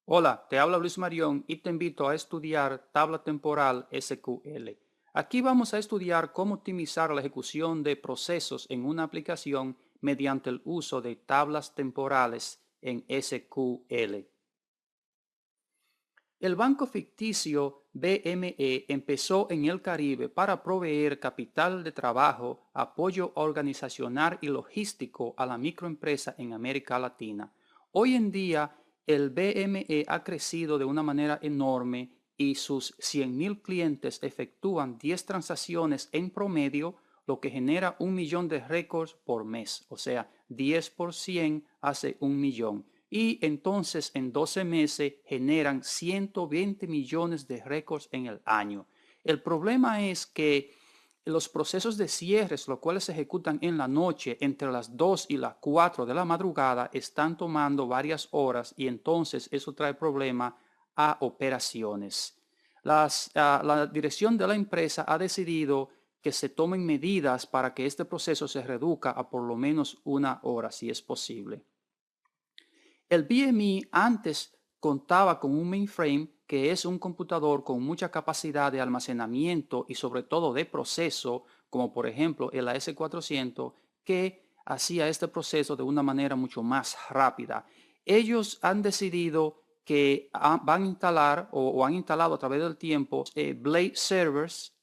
Hola, te habla Luis Marión y te invito a estudiar tabla temporal SQL. Aquí vamos a estudiar cómo optimizar la ejecución de procesos en una aplicación mediante el uso de tablas temporales en SQL. El banco ficticio BME empezó en el Caribe para proveer capital de trabajo, apoyo organizacional y logístico a la microempresa en América Latina. Hoy en día, el BME ha crecido de una manera enorme y sus 100,000 clientes efectúan 10 transacciones en promedio, lo que genera 1 millón de récords por mes. O sea, 10 por 100 hace 1 millón y entonces en 12 meses generan 120 millones de récords en el año. El problema es que los procesos de cierres, los cuales se ejecutan en la noche entre las 2 y las 4 de la madrugada, están tomando varias horas y entonces eso trae problema a operaciones. La dirección de la empresa ha decidido que se tomen medidas para que este proceso se reduzca a por lo menos 1 hora, si es posible. El BME antes contaba con un mainframe, que es un computador con mucha capacidad de almacenamiento y sobre todo de proceso, como por ejemplo el AS400, que hacía este proceso de una manera mucho más rápida. Ellos han decidido que van a instalar o han instalado a través del tiempo Blade servers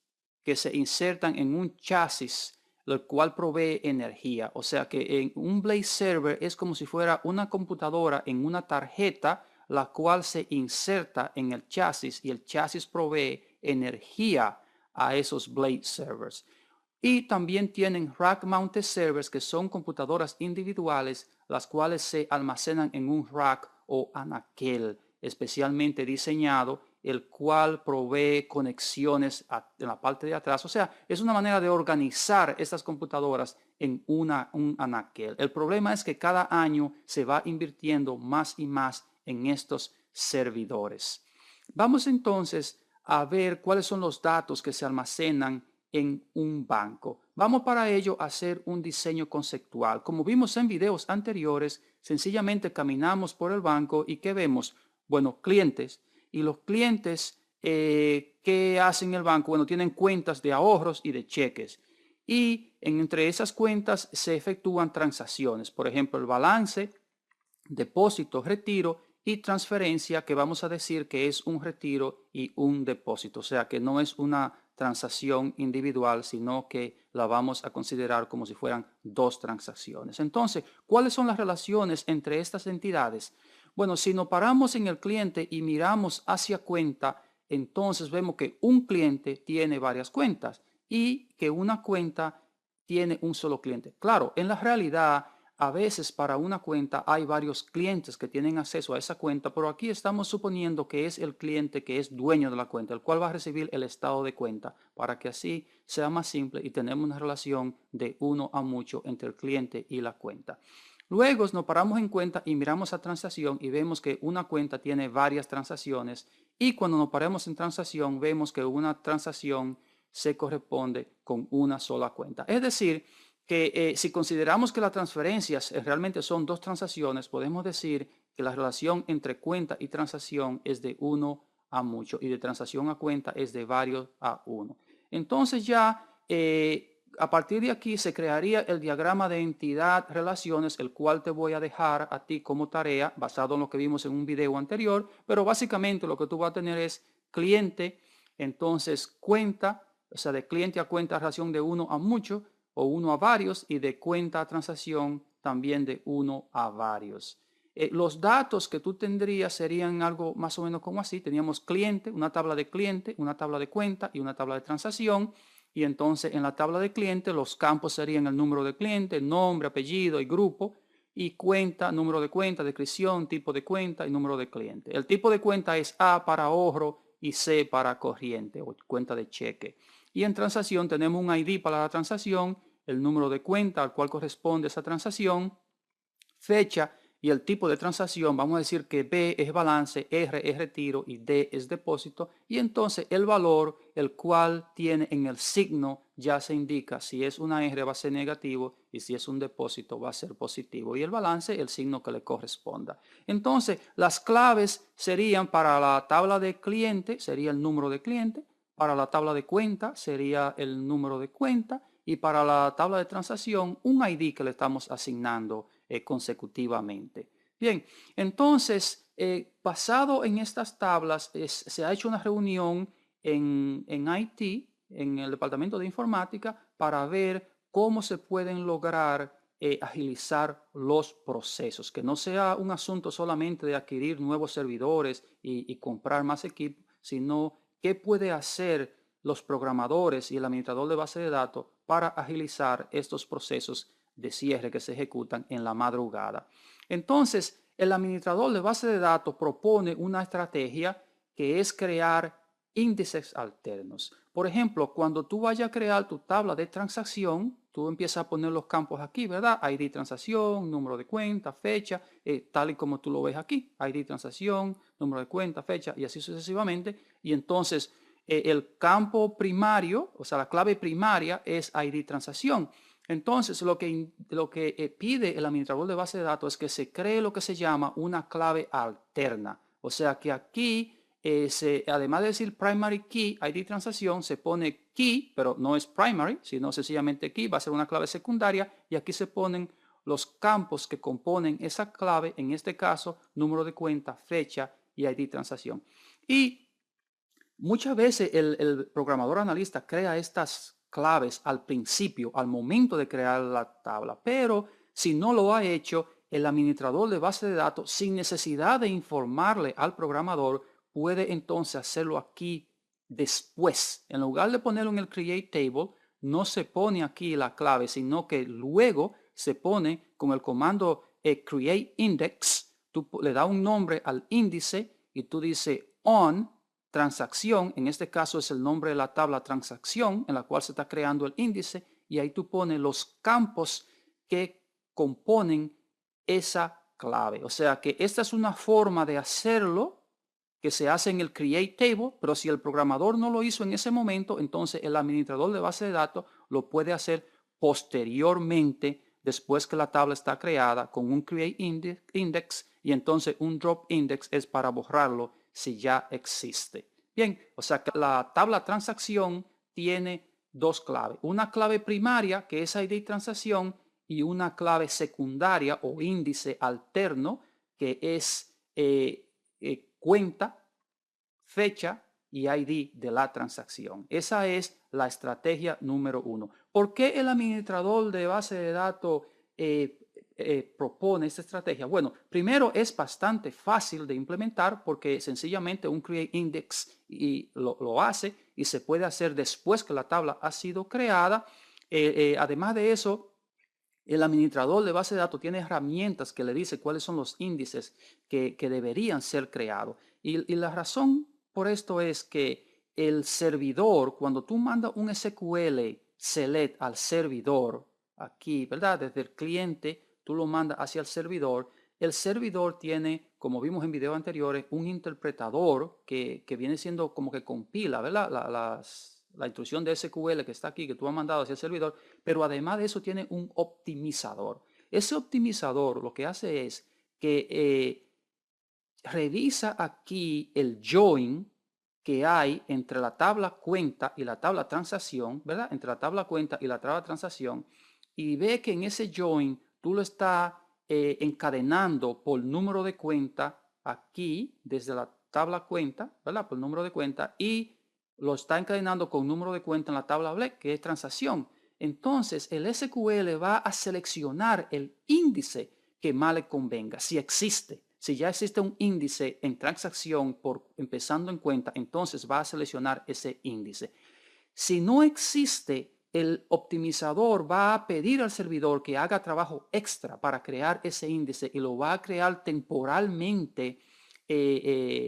que se insertan en un chasis, lo cual provee energía. O sea que en un Blade Server es como si fuera una computadora en una tarjeta, la cual se inserta en el chasis y el chasis provee energía a esos Blade Servers. Y también tienen Rack Mounted Servers, que son computadoras individuales, las cuales se almacenan en un rack o anaquel especialmente diseñado, el cual provee conexiones en la parte de atrás. O sea, es una manera de organizar estas computadoras en un anaquel. El problema es que cada año se va invirtiendo más y más en estos servidores. Vamos entonces a ver cuáles son los datos que se almacenan en un banco. Vamos para ello a hacer un diseño conceptual. Como vimos en videos anteriores, sencillamente caminamos por el banco y ¿qué vemos? Bueno, clientes. Y los clientes, ¿qué hacen en el banco? Bueno, tienen cuentas de ahorros y de cheques. Y entre esas cuentas se efectúan transacciones. Por ejemplo, el balance, depósito, retiro y transferencia, que vamos a decir que es un retiro y un depósito. O sea, que no es una transacción individual, sino que la vamos a considerar como si fueran dos transacciones. Entonces, ¿cuáles son las relaciones entre estas entidades? Bueno, si nos paramos en el cliente y miramos hacia cuenta, entonces vemos que un cliente tiene varias cuentas y que una cuenta tiene un solo cliente. Claro, en la realidad, a veces para una cuenta hay varios clientes que tienen acceso a esa cuenta, pero aquí estamos suponiendo que es el cliente que es dueño de la cuenta, el cual va a recibir el estado de cuenta, para que así sea más simple y tenemos una relación de uno a mucho entre el cliente y la cuenta. Luego nos paramos en cuenta y miramos a transacción y vemos que una cuenta tiene varias transacciones y cuando nos paramos en transacción vemos que una transacción se corresponde con una sola cuenta. Es decir, que si consideramos que las transferencias realmente son dos transacciones, podemos decir que la relación entre cuenta y transacción es de uno a mucho y de transacción a cuenta es de varios a uno. Entonces ya a partir de aquí se crearía el diagrama de entidad relaciones, el cual te voy a dejar a ti como tarea basado en lo que vimos en un video anterior, pero básicamente lo que tú vas a tener es cliente, entonces cuenta, o sea, de cliente a cuenta relación de uno a mucho o uno a varios y de cuenta a transacción también de uno a varios. Los datos que tú tendrías serían algo más o menos como así. Teníamos cliente, una tabla de cuenta y una tabla de transacción. Y entonces en la tabla de cliente los campos serían el número de cliente, nombre, apellido y grupo. Y cuenta, número de cuenta, descripción, tipo de cuenta y número de cliente. El tipo de cuenta es A para ahorro y C para corriente o cuenta de cheque. Y en transacción tenemos un ID para la transacción, el número de cuenta al cual corresponde esa transacción, fecha y el tipo de transacción, vamos a decir que B es balance, R es retiro y D es depósito, y entonces el valor el cual tiene en el signo ya se indica si es una R va a ser negativo y si es un depósito va a ser positivo, y el balance el signo que le corresponda. Entonces las claves serían para la tabla de cliente, sería el número de cliente, para la tabla de cuenta sería el número de cuenta, y para la tabla de transacción un ID que le estamos asignando consecutivamente. Bien, entonces, basado en estas tablas, se ha hecho una reunión en IT, en el Departamento de Informática, para ver cómo se pueden lograr agilizar los procesos, que no sea un asunto solamente de adquirir nuevos servidores y comprar más equipo, sino qué puede hacer los programadores y el administrador de base de datos para agilizar estos procesos de cierre que se ejecutan en la madrugada. Entonces, el administrador de base de datos propone una estrategia que es crear índices alternos. Por ejemplo, cuando tú vayas a crear tu tabla de transacción, tú empiezas a poner los campos aquí, ¿verdad? ID transacción, número de cuenta, fecha, tal y como tú lo ves aquí. ID transacción, número de cuenta, fecha y así sucesivamente. Y entonces el campo primario, o sea, la clave primaria es ID transacción. Entonces, lo que pide el administrador de base de datos es que se cree lo que se llama una clave alterna. O sea, que aquí, además de decir primary key, ID transacción, se pone key, pero no es primary, sino sencillamente key, va a ser una clave secundaria, y aquí se ponen los campos que componen esa clave, en este caso, número de cuenta, fecha y ID transacción. Y muchas veces el programador analista crea estas claves al principio, al momento de crear la tabla, pero si no lo ha hecho, el administrador de base de datos, sin necesidad de informarle al programador, puede entonces hacerlo aquí después. En lugar de ponerlo en el Create Table, no se pone aquí la clave, sino que luego se pone con el comando Create Index. Tú le das un nombre al índice y tú dices on transacción, en este caso es el nombre de la tabla transacción en la cual se está creando el índice, y ahí tú pones los campos que componen esa clave. O sea que esta es una forma de hacerlo que se hace en el Create Table, pero si el programador no lo hizo en ese momento, entonces el administrador de base de datos lo puede hacer posteriormente, después que la tabla está creada, con un Create Index, y entonces un Drop Index es para borrarlo si ya existe. Bien, o sea que la tabla transacción tiene dos claves. Una clave primaria, que es ID transacción, y una clave secundaria o índice alterno, que es cuenta, fecha y ID de la transacción. Esa es la estrategia número uno. ¿Por qué el administrador de base de datos propone esta estrategia? Bueno, primero es bastante fácil de implementar porque sencillamente un create index lo hace, y se puede hacer después que la tabla ha sido creada. Además de eso, el administrador de base de datos tiene herramientas que le dice cuáles son los índices que deberían ser creados. Y la razón por esto es que el servidor, cuando tú mandas un SQL select al servidor, aquí, ¿verdad? Desde el cliente, tú lo mandas hacia el servidor tiene, como vimos en videos anteriores, un interpretador que viene siendo como que compila, ¿verdad? La instrucción de SQL que está aquí, que tú has mandado hacia el servidor, pero además de eso tiene un optimizador. Ese optimizador lo que hace es que revisa aquí el join que hay entre la tabla cuenta y la tabla transacción, ¿verdad? Entre la tabla cuenta y la tabla transacción, y ve que en ese join tú lo estás encadenando por número de cuenta aquí, desde la tabla cuenta, ¿verdad? Por número de cuenta, y lo está encadenando con número de cuenta en la tabla BLEC, que es transacción. Entonces, el SQL va a seleccionar el índice que más le convenga, si existe. Si ya existe un índice en transacción empezando en cuenta, entonces va a seleccionar ese índice. Si no existe, el optimizador va a pedir al servidor que haga trabajo extra para crear ese índice, y lo va a crear temporalmente,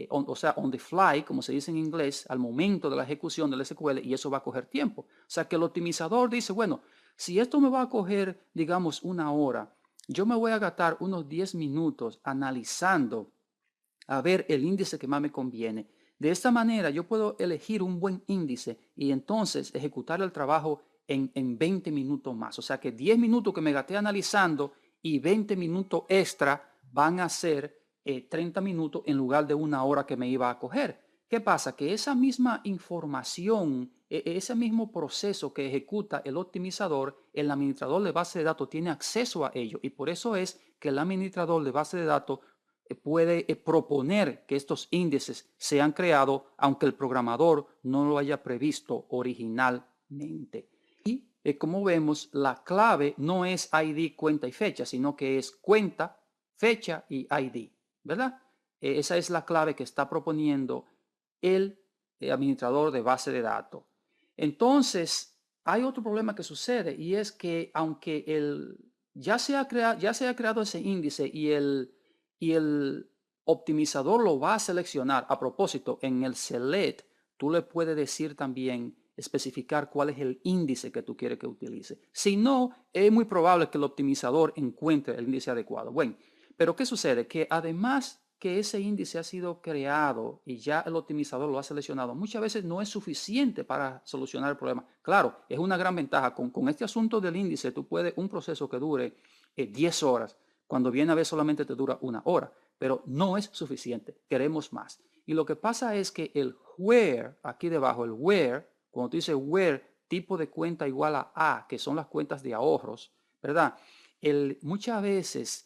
o sea, on the fly, como se dice en inglés, al momento de la ejecución del SQL, y eso va a coger tiempo. O sea que el optimizador dice, bueno, si esto me va a coger, digamos, 1 hora, yo me voy a gastar unos 10 minutos analizando a ver el índice que más me conviene. De esta manera yo puedo elegir un buen índice y entonces ejecutar el trabajo en 20 minutos más. O sea que 10 minutos que me gasté analizando y 20 minutos extra van a ser 30 minutos en lugar de una hora que me iba a coger. ¿Qué pasa? Que esa misma información, ese mismo proceso que ejecuta el optimizador, el administrador de base de datos tiene acceso a ello y por eso es que el administrador de base de datos puede proponer que estos índices sean creados aunque el programador no lo haya previsto originalmente. Y como vemos, la clave no es ID, cuenta y fecha, sino que es cuenta, fecha y ID, ¿verdad? Esa es la clave que está proponiendo el administrador de base de datos. Entonces, hay otro problema que sucede y es que aunque ya se ha creado ese índice y el optimizador lo va a seleccionar. A propósito, en el select, tú le puedes decir también, especificar cuál es el índice que tú quieres que utilice. Si no, es muy probable que el optimizador encuentre el índice adecuado. Bueno, pero ¿qué sucede? Que además que ese índice ha sido creado y ya el optimizador lo ha seleccionado, muchas veces no es suficiente para solucionar el problema. Claro, es una gran ventaja. Con este asunto del índice, tú puedes, un proceso que dure 10 horas, cuando viene a ver solamente te dura una hora, pero no es suficiente, queremos más. Y lo que pasa es que el where, aquí debajo, el where, cuando tú dices where, tipo de cuenta igual a, que son las cuentas de ahorros, ¿verdad? Muchas veces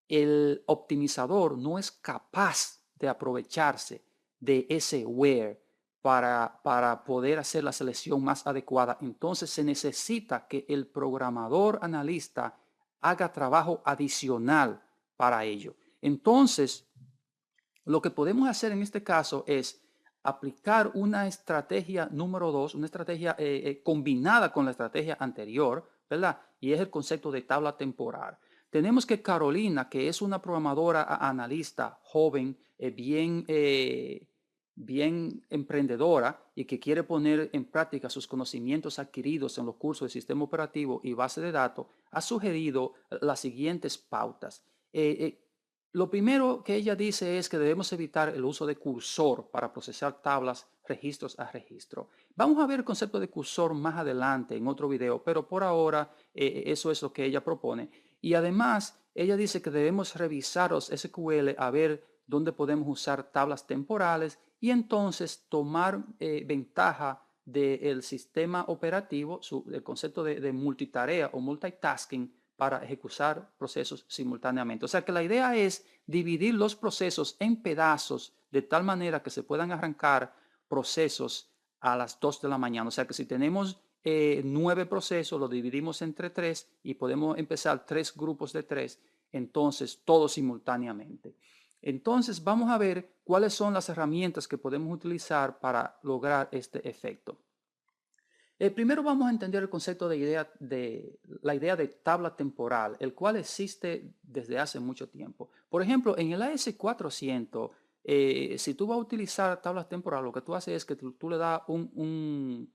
el optimizador no es capaz de aprovecharse de ese where para poder hacer la selección más adecuada. Entonces se necesita que el programador analista haga trabajo adicional para ello. Entonces, lo que podemos hacer en este caso es aplicar una estrategia número 2, una estrategia combinada con la estrategia anterior, ¿verdad? Y es el concepto de tabla temporal. Tenemos que Carolina, que es una programadora analista joven, bien emprendedora y que quiere poner en práctica sus conocimientos adquiridos en los cursos de sistema operativo y base de datos, ha sugerido las siguientes pautas. Lo primero que ella dice es que debemos evitar el uso de cursor para procesar tablas, registros a registro. Vamos a ver el concepto de cursor más adelante en otro video, pero por ahora eso es lo que ella propone. Y además, ella dice que debemos revisar los SQL a ver dónde podemos usar tablas temporales y entonces tomar ventaja del sistema operativo, el concepto de multitarea o multitasking, para ejecutar procesos simultáneamente. O sea que la idea es dividir los procesos en pedazos de tal manera que se puedan arrancar procesos a las 2 de la mañana. O sea que si tenemos 9 procesos, lo dividimos entre 3 y podemos empezar 3 grupos de 3, entonces todos simultáneamente. Entonces vamos a ver cuáles son las herramientas que podemos utilizar para lograr este efecto. Primero vamos a entender el concepto la idea de tabla temporal, el cual existe desde hace mucho tiempo. Por ejemplo, en el AS400, si tú vas a utilizar tablas temporales, lo que tú haces es que tú le das un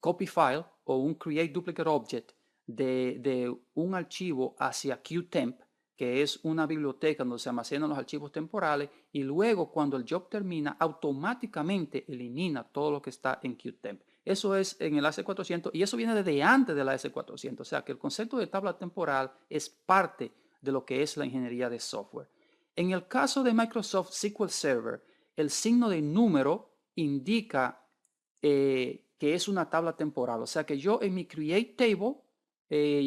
copy file o un create duplicate object de un archivo hacia Qtemp, que es una biblioteca donde se almacenan los archivos temporales, y luego cuando el job termina, automáticamente elimina todo lo que está en Qtemp. Eso es en el AS400 y eso viene desde antes del AS400. O sea que el concepto de tabla temporal es parte de lo que es la ingeniería de software. En el caso de Microsoft SQL Server, el signo de número indica que es una tabla temporal. O sea que yo en mi create table,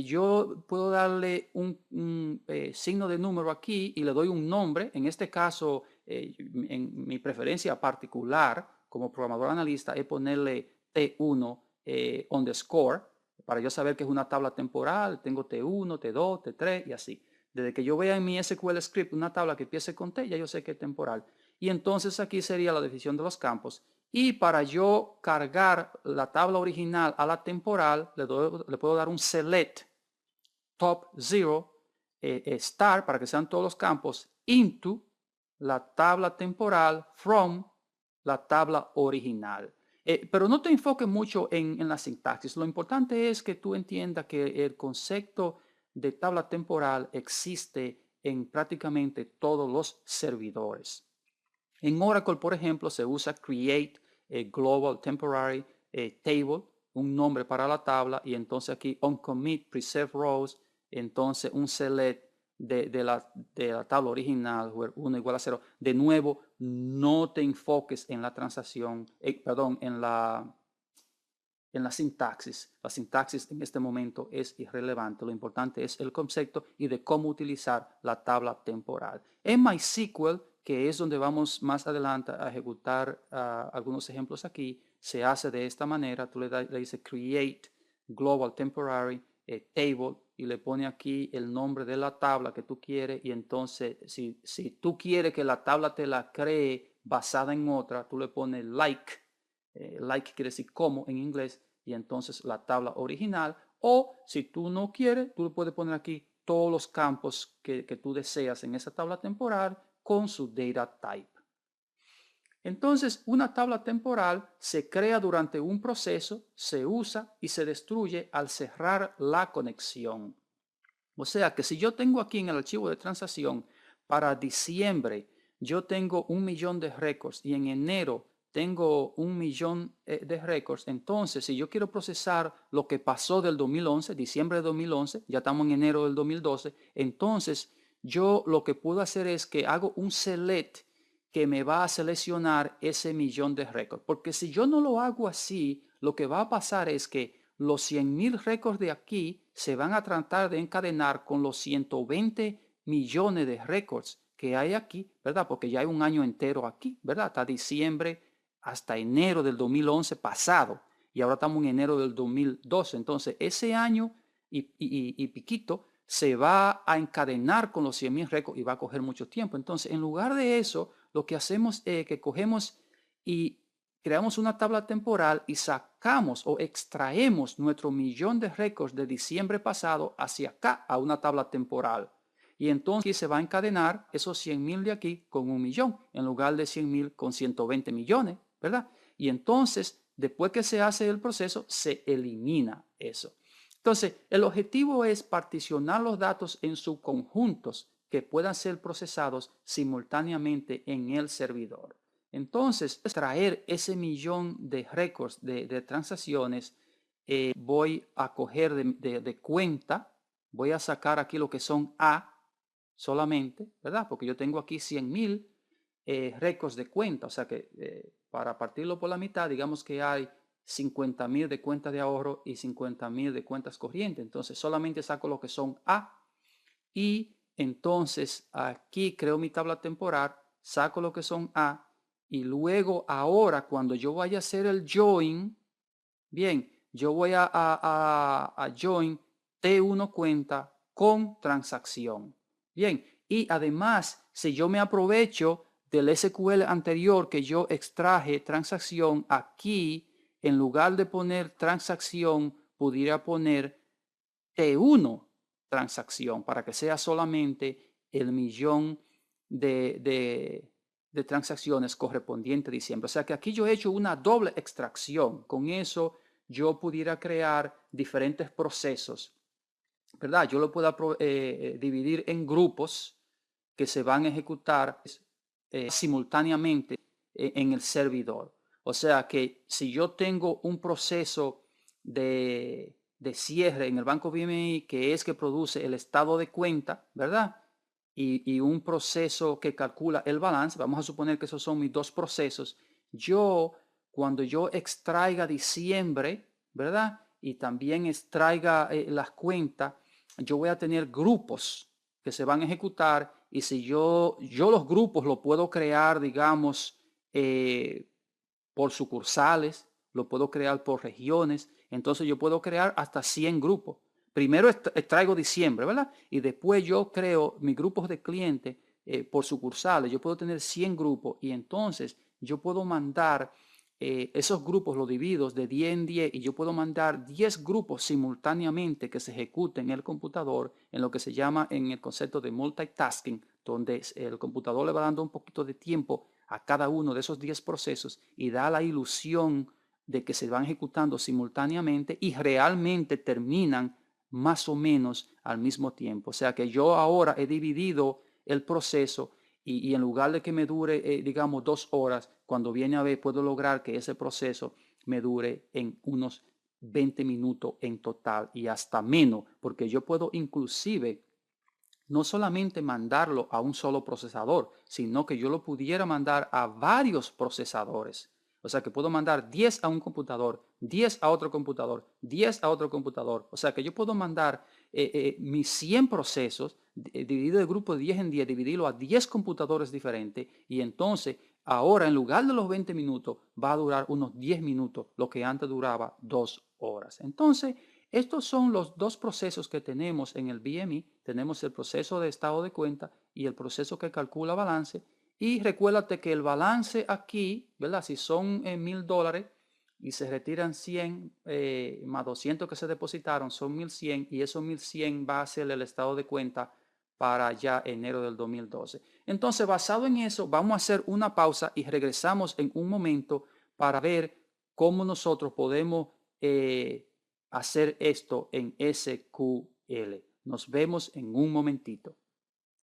yo puedo darle un signo de número aquí y le doy un nombre. En este caso, en mi preferencia particular como programador analista es ponerle T1 underscore para yo saber que es una tabla temporal. Tengo T1, T2, T3 y así. Desde que yo vea en mi SQL script una tabla que empiece con T, ya yo sé que es temporal. Y entonces aquí sería la definición de los campos. Y para yo cargar la tabla original a la temporal, le puedo dar un select top 0 star para que sean todos los campos into la tabla temporal from la tabla original. Pero no te enfoques mucho en la sintaxis. Lo importante es que tú entiendas que el concepto de tabla temporal existe en prácticamente todos los servidores. En Oracle, por ejemplo, se usa create global temporary table, un nombre para la tabla, y entonces aquí on commit preserve rows, entonces un select de la tabla original, 1 igual a 0. De nuevo, no te enfoques en la transacción, perdón, en la sintaxis. La sintaxis en este momento es irrelevante. Lo importante es el concepto y de cómo utilizar la tabla temporal. En MySQL, que es donde vamos más adelante a ejecutar algunos ejemplos aquí, se hace de esta manera. Tú le dices create global temporary table y le pone aquí el nombre de la tabla que tú quieres, y entonces si tú quieres que la tabla te la cree basada en otra, tú le pones like. Like quiere decir como en inglés, y entonces la tabla original. O si tú no quieres, tú le puedes poner aquí todos los campos que tú deseas en esa tabla temporal con su data type. Entonces, una tabla temporal se crea durante un proceso, se usa y se destruye al cerrar la conexión. O sea que si yo tengo aquí en el archivo de transacción para diciembre, yo tengo 1.000.000 de récords y en enero tengo 1.000.000 de récords, entonces si yo quiero procesar lo que pasó del 2011, diciembre de 2011, ya estamos en enero del 2012, entonces yo lo que puedo hacer es que hago un select que me va a seleccionar ese 1.000.000 de récords. Porque si yo no lo hago así, lo que va a pasar es que los 100.000 récords de aquí se van a tratar de encadenar con los 120 millones de récords que hay aquí, ¿verdad? Porque ya hay un año entero aquí, ¿verdad? Hasta diciembre, hasta enero del 2011 pasado, y ahora estamos en enero del 2012. Entonces, ese año y piquito se va a encadenar con los 100.000 récords y va a coger mucho tiempo. Entonces, en lugar de eso, lo que hacemos es que cogemos y creamos una tabla temporal y sacamos o extraemos nuestro 1.000.000 de récords de diciembre pasado hacia acá a una tabla temporal. Y entonces aquí se va a encadenar esos 100.000 de aquí con 1.000.000 en lugar de 100.000 con 120 millones, ¿verdad? Y entonces, después que se hace el proceso, se elimina eso. Entonces, el objetivo es particionar los datos en subconjuntos que puedan ser procesados simultáneamente en el servidor. Entonces, extraer ese 1.000.000 de récords de transacciones, voy a coger de cuenta, voy a sacar aquí lo que son A solamente, ¿verdad? Porque yo tengo aquí 100.000 récords de cuenta, o sea que para partirlo por la mitad, digamos que hay 50.000 de cuentas de ahorro y 50.000 de cuentas corrientes. Entonces, solamente saco lo que son A y entonces aquí creo mi tabla temporal, saco lo que son A y luego ahora cuando yo vaya a hacer el join, bien, yo voy a join T1 cuenta con transacción. Bien, y además si yo me aprovecho del SQL anterior que yo extraje transacción, aquí en lugar de poner transacción pudiera poner T1 transacción para que sea solamente el 1.000.000 de transacciones correspondiente a diciembre. O sea que aquí yo he hecho una doble extracción. Con eso yo pudiera crear diferentes procesos, ¿verdad? Yo lo puedo dividir en grupos que se van a ejecutar simultáneamente en el servidor. O sea que si yo tengo un proceso de cierre en el banco BMI que es que produce el estado de cuenta, ¿verdad? Y un proceso que calcula el balance, vamos a suponer que esos son mis dos procesos. Yo, cuando yo extraiga diciembre, ¿verdad? Y también extraiga las cuentas, yo voy a tener grupos que se van a ejecutar, y si yo los grupos los puedo crear, digamos, por sucursales, lo puedo crear por regiones, entonces yo puedo crear hasta 100 grupos. Primero extraigo diciembre, ¿verdad? Y después yo creo mis grupos de clientes por sucursales. Yo puedo tener 100 grupos y entonces yo puedo mandar esos grupos, los divido de 10 en 10 y yo puedo mandar 10 grupos simultáneamente que se ejecuten en el computador en lo que se llama en el concepto de multitasking, donde el computador le va dando un poquito de tiempo a cada uno de esos 10 procesos y da la ilusión de que se van ejecutando simultáneamente y realmente terminan más o menos al mismo tiempo. O sea que yo ahora he dividido el proceso y en lugar de que me dure, digamos, 2 horas, cuando viene a ver, puedo lograr que ese proceso me dure en unos 20 minutos en total y hasta menos, porque yo puedo inclusive no solamente mandarlo a un solo procesador, sino que yo lo pudiera mandar a varios procesadores. O sea que puedo mandar 10 a un computador, 10 a otro computador, 10 a otro computador. O sea que yo puedo mandar mis 100 procesos, dividido el grupo de 10 en 10, dividirlo a 10 computadores diferentes y entonces ahora en lugar de los 20 minutos va a durar unos 10 minutos, lo que antes duraba 2 horas. Entonces, estos son los dos procesos que tenemos en el BMI. Tenemos el proceso de estado de cuenta y el proceso que calcula balance. Y recuérdate que el balance aquí, ¿verdad? Si son $1,000 y se retiran 100 más 200 que se depositaron, son 1,100 y esos 1,100 va a ser el estado de cuenta para ya enero del 2012. Entonces, basado en eso, vamos a hacer una pausa y regresamos en un momento para ver cómo nosotros podemos hacer esto en SQL. Nos vemos en un momentito.